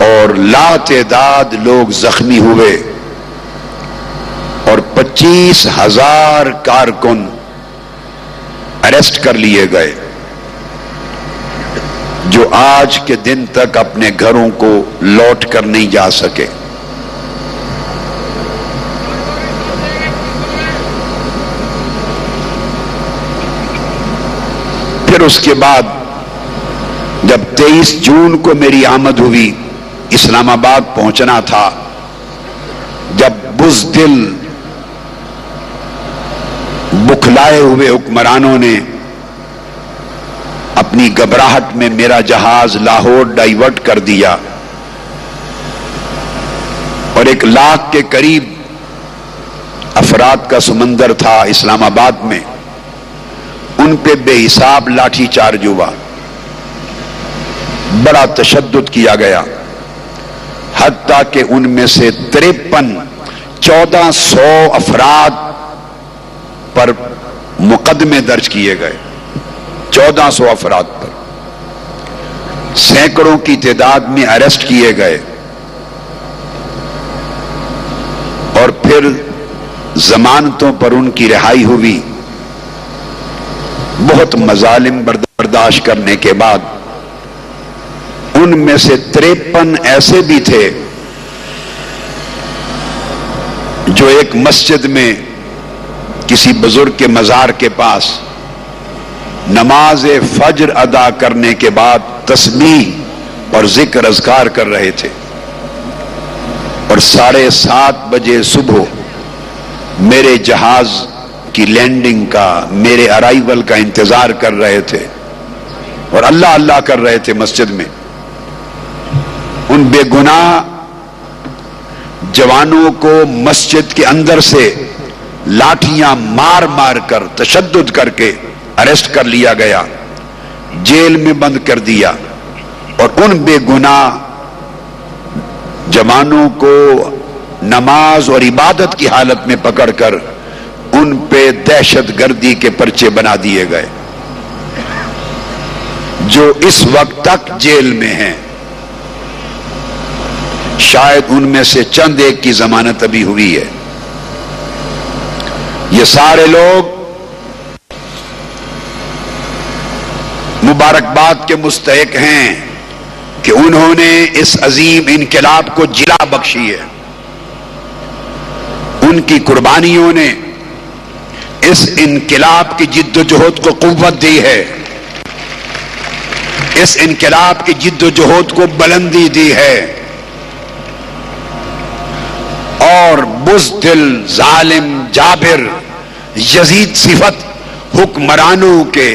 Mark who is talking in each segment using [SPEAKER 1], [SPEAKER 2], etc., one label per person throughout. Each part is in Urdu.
[SPEAKER 1] اور لاتعداد لوگ زخمی ہوئے اور 25,000 کارکن اریسٹ کر لیے گئے، جو آج کے دن تک اپنے گھروں کو لوٹ کر نہیں جا سکے۔ پھر اس کے بعد جب 23 جون کو میری آمد ہوئی، اسلام آباد پہنچنا تھا، جب بزدل بکھلائے ہوئے حکمرانوں نے اپنی گھبراہٹ میں میرا جہاز لاہور ڈائیورٹ کر دیا اور 1 لاکھ کے قریب افراد کا سمندر تھا اسلام آباد میں، ان پہ بے حساب لاٹھی چارج ہوا، بڑا تشدد کیا گیا، حتیٰ کہ ان میں سے 1400 افراد پر مقدمے درج کیے گئے، 1400 افراد پر، سینکڑوں کی تعداد میں اریسٹ کیے گئے، اور پھر ضمانتوں پر ان کی رہائی ہوئی۔ بہت مظالم برداشت کرنے کے بعد ان میں سے 53 ایسے بھی تھے جو ایک مسجد میں کسی بزرگ کے مزار کے پاس نماز فجر ادا کرنے کے بعد تسبیح اور ذکر اذکار کر رہے تھے، اور 7:30 بجے صبح میرے جہاز کی لینڈنگ کا، میرے ارائیول کا انتظار کر رہے تھے اور اللہ اللہ کر رہے تھے مسجد میں۔ ان بے گناہ جوانوں کو مسجد کے اندر سے لاٹھیاں مار مار کر، تشدد کر کے اریسٹ کر لیا گیا، جیل میں بند کر دیا، اور ان بے گناہ جوانوں کو نماز اور عبادت کی حالت میں پکڑ کر ان پہ دہشت گردی کے پرچے بنا دیے گئے، جو اس وقت تک جیل میں ہیں۔ شاید ان میں سے چند ایک کی ضمانت ابھی ہوئی ہے۔ یہ سارے لوگ مبارکباد کے مستحق ہیں کہ انہوں نے اس عظیم انقلاب کو جلا بخشی ہے، ان کی قربانیوں نے اس انقلاب کی جد و جہد کو قوت دی ہے، اس انقلاب کی جد و جہد کو بلندی دی ہے، اور بزدل، ظالم، جابر، یزید صفت حکمرانوں کے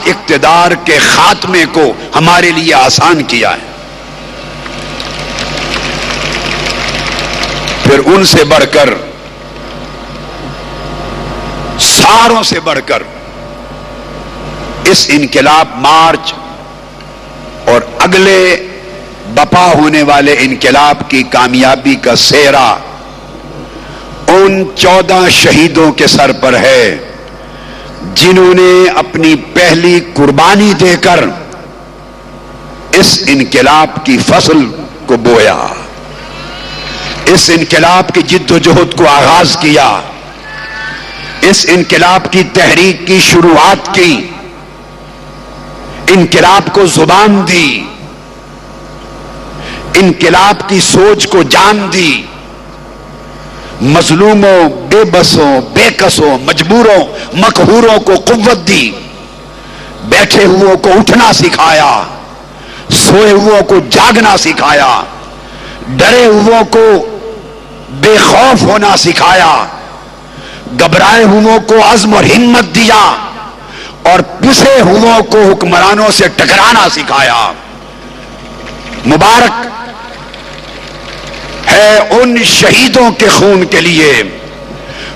[SPEAKER 1] اقتدار کے خاتمے کو ہمارے لیے آسان کیا ہے۔ پھر ان سے بڑھ کر، ساروں سے بڑھ کر اس انقلاب مارچ اور اگلے بپا ہونے والے انقلاب کی کامیابی کا سہرا ان 14 شہیدوں کے سر پر ہے، جنہوں نے اپنی پہلی قربانی دے کر اس انقلاب کی فصل کو بویا، اس انقلاب کی جد و جہد کو آغاز کیا، اس انقلاب کی تحریک کی شروعات کی، انقلاب کو زبان دی، انقلاب کی سوچ کو جان دی، مظلوموں، بے بسوں، بے کسوں، مجبوروں، مقہوروں کو قوت دی، بیٹھے ہوئوں کو اٹھنا سکھایا، سوئے ہوئوں کو جاگنا سکھایا، ڈرے ہوئوں کو بے خوف ہونا سکھایا، گھبرائے ہوئوں کو عزم اور ہمت دیا، اور پسے ہوئوں کو حکمرانوں سے ٹکرانا سکھایا۔ مبارک ہے ان شہیدوں کے خون کے لیے،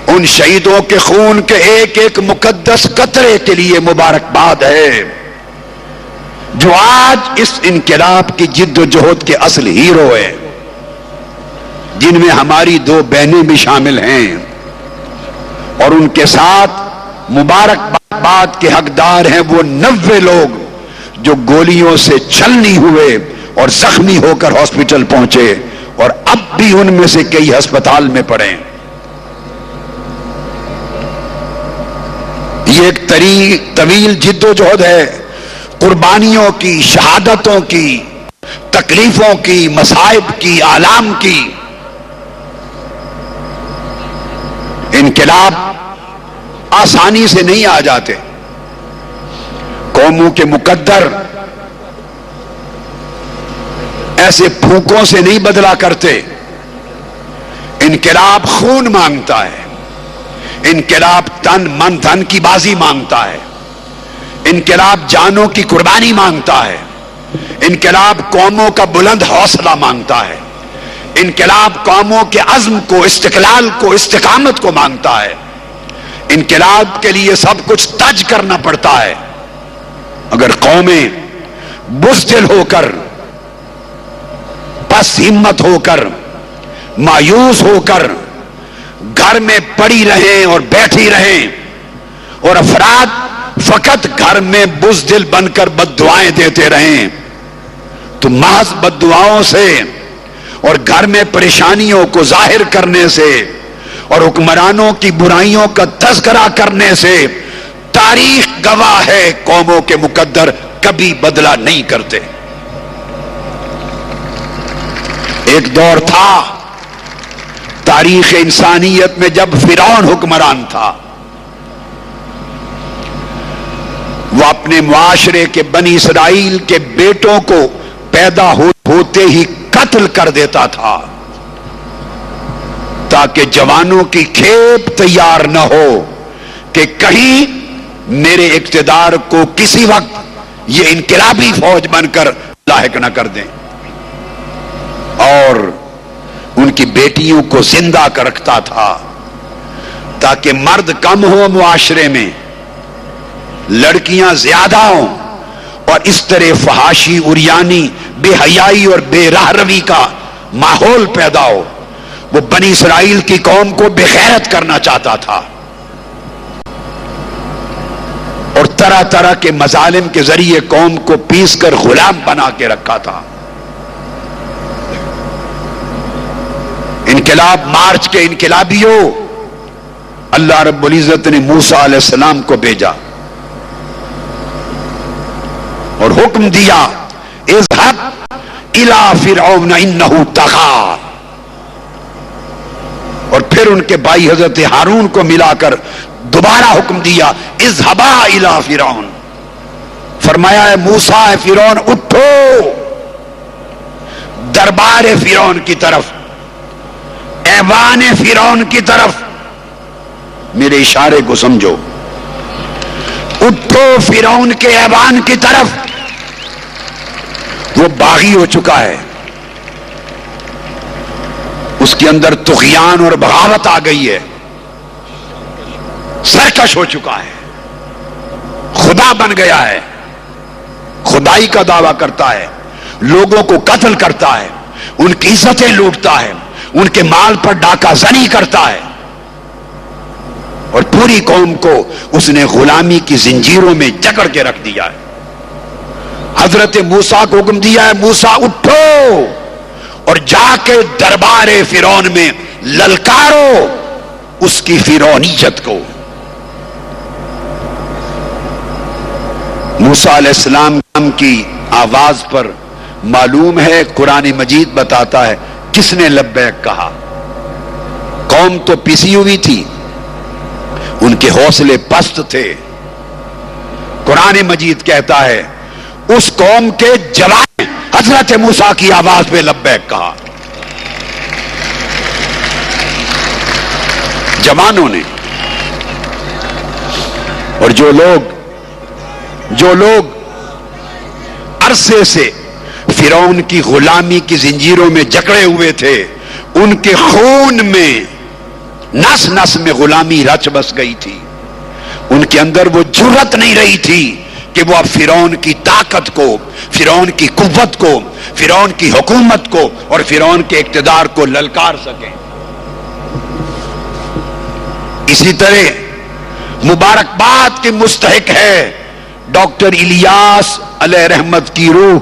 [SPEAKER 1] ان شہیدوں کے خون کے ایک ایک مقدس قطرے کے لیے مبارکباد ہے، جو آج اس انقلاب کی جد و جہد کے اصل ہیرو ہیں، جن میں ہماری 2 بہنیں بھی شامل ہیں، اور ان کے ساتھ مبارکباد کے حقدار ہیں وہ 90 لوگ جو گولیوں سے چھلنی ہوئے اور زخمی ہو کر ہاسپٹل پہنچے اور اب بھی ان میں سے کئی ہسپتال میں پڑے ہیں۔ یہ ایک طویل جد و جہد ہے، قربانیوں کی، شہادتوں کی، تکلیفوں کی، مصائب کی، آلام کی۔ انقلاب آسانی سے نہیں آ جاتے، قوموں کے مقدر ایسے پھونکوں سے نہیں بدلا کرتے۔ انقلاب خون مانگتا ہے، انقلاب تن من دھن کی بازی مانگتا ہے، انقلاب جانوں کی قربانی مانگتا ہے، انقلاب قوموں کا بلند حوصلہ مانگتا ہے، انقلاب قوموں کے عزم کو، استقلال کو، استقامت کو مانگتا ہے۔ انقلاب کے لیے سب کچھ تج کرنا پڑتا ہے۔ اگر قومیں بزدل ہو کر، پس ہمت ہو کر، مایوس ہو کر گھر میں پڑی رہیں اور بیٹھی رہیں، اور افراد فقط گھر میں بزدل بن کر بد دعائیں دیتے رہیں، تو محض بد دعاؤں سے اور گھر میں پریشانیوں کو ظاہر کرنے سے اور حکمرانوں کی برائیوں کا تذکرہ کرنے سے تاریخ گواہ ہے قوموں کے مقدر کبھی بدلہ نہیں کرتے۔ ایک دور تھا تاریخ انسانیت میں جب فرعون حکمران تھا، وہ اپنے معاشرے کے بنی اسرائیل کے بیٹوں کو پیدا ہوتے ہی قتل کر دیتا تھا تاکہ جوانوں کی کھیپ تیار نہ ہو کہ کہیں میرے اقتدار کو کسی وقت یہ انقلابی فوج بن کر لاحق نہ کر دیں، اور ان کی بیٹیوں کو زندہ کر رکھتا تھا تاکہ مرد کم ہو معاشرے میں، لڑکیاں زیادہ ہوں، اور اس طرح فحاشی، عریانی، بے حیائی اور بے راہ روی کا ماحول پیدا ہو۔ وہ بنی اسرائیل کی قوم کو بے غیرت کرنا چاہتا تھا اور طرح طرح کے مظالم کے ذریعے قوم کو پیس کر غلام بنا کے رکھا تھا۔ انقلاب مارچ کے انقلابیوں، اللہ رب العزت نے موسیٰ علیہ السلام کو بھیجا اور حکم دیا، اذهب الى فرعون انه طغى، اور پھر ان کے بھائی حضرت ہارون کو ملا کر دوبارہ حکم دیا، اذهبا الى فرعون، فرمایا ہے موسیٰ فرعون اٹھو دربار فرعون کی طرف، ایوان فرعون کی طرف، میرے اشارے کو سمجھو، اٹھو فرعون کے ایوان کی طرف۔ وہ باغی ہو چکا ہے، اس کے اندر طغیان اور بغاوت آ گئی ہے، سرکش ہو چکا ہے، خدا بن گیا ہے، خدائی کا دعویٰ کرتا ہے، لوگوں کو قتل کرتا ہے، ان کی عزتیں لوٹتا ہے، ان کے مال پر ڈاکہ زنی کرتا ہے، اور پوری قوم کو اس نے غلامی کی زنجیروں میں جکڑ کے رکھ دیا ہے۔ حضرت موسیٰ کو حکم دیا ہے، موسیٰ اٹھو اور جا کے دربار فرعون میں للکارو اس کی فرعونیت کو۔ موسیٰ علیہ السلام کی آواز پر معلوم ہے، قرآن مجید بتاتا ہے کس نے لبیک کہا۔ قوم تو پسی ہوئی تھی، ان کے حوصلے پست تھے۔ قرآن مجید کہتا ہے اس قوم کے جوان حضرت موسیٰ کی آواز پہ لبیک کہا، جوانوں نے۔ اور جو لوگ عرصے سے فرعون کی غلامی کی زنجیروں میں جکڑے ہوئے تھے، ان کے خون میں نس نس میں غلامی رچ بس گئی تھی، ان کے اندر وہ جرأت نہیں رہی تھی کہ وہ اب فرعون کی طاقت کو، فرعون کی قوت کو، فرعون کی حکومت کو اور فرعون کے اقتدار کو للکار سکیں۔ اسی طرح مبارکباد کے مستحق ہے ڈاکٹر الیاس علیہ رحمت کی روح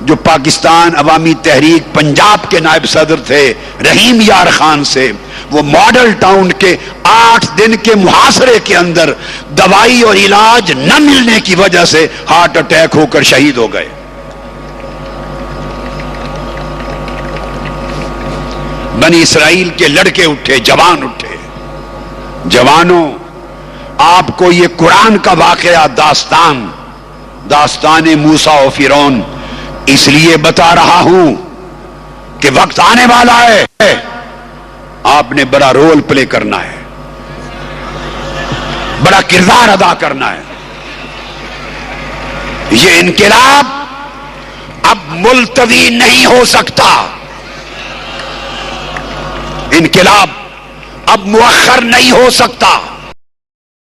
[SPEAKER 1] جو پاکستان عوامی تحریک پنجاب کے نائب صدر تھے رحیم یار خان سے، وہ ماڈل ٹاؤن کے 8 دن کے محاصرے کے اندر دوائی اور علاج نہ ملنے کی وجہ سے ہارٹ اٹیک ہو کر شہید ہو گئے۔ بنی اسرائیل کے لڑکے اٹھے، جوان اٹھے۔ جوانوں، آپ کو یہ قرآن کا واقعہ داستان موسیٰ و فرعون اس لیے بتا رہا ہوں کہ وقت آنے والا ہے، آپ نے بڑا رول پلے کرنا ہے، بڑا کردار ادا کرنا ہے۔ یہ انقلاب اب ملتوی نہیں ہو سکتا، انقلاب اب مؤخر نہیں ہو سکتا۔